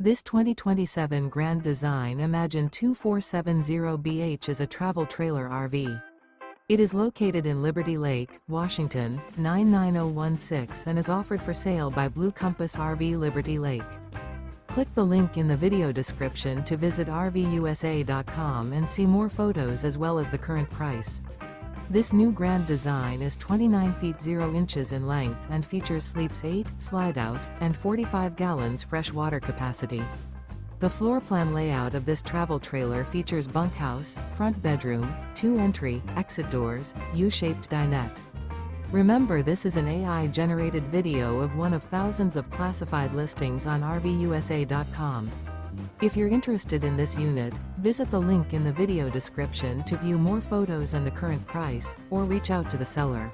This 2027 Grand Design Imagine 2470BH is a travel trailer RV. It is located in Liberty Lake, Washington, 99016 and is offered for sale by Blue Compass RV Liberty Lake. Click the link in the video description to visit RVUSA.com and see more photos as well as the current price. This new Grand Design is 29 feet 0 inches in length and features sleeps 8, slide-out, and 45 gallons fresh water capacity. The floor plan layout of this travel trailer features bunkhouse, front bedroom, 2 entry, exit doors, U-shaped dinette. Remember, this is an AI-generated video of one of thousands of classified listings on RVUSA.com. If you're interested in this unit, visit the link in the video description to view more photos and the current price, or reach out to the seller.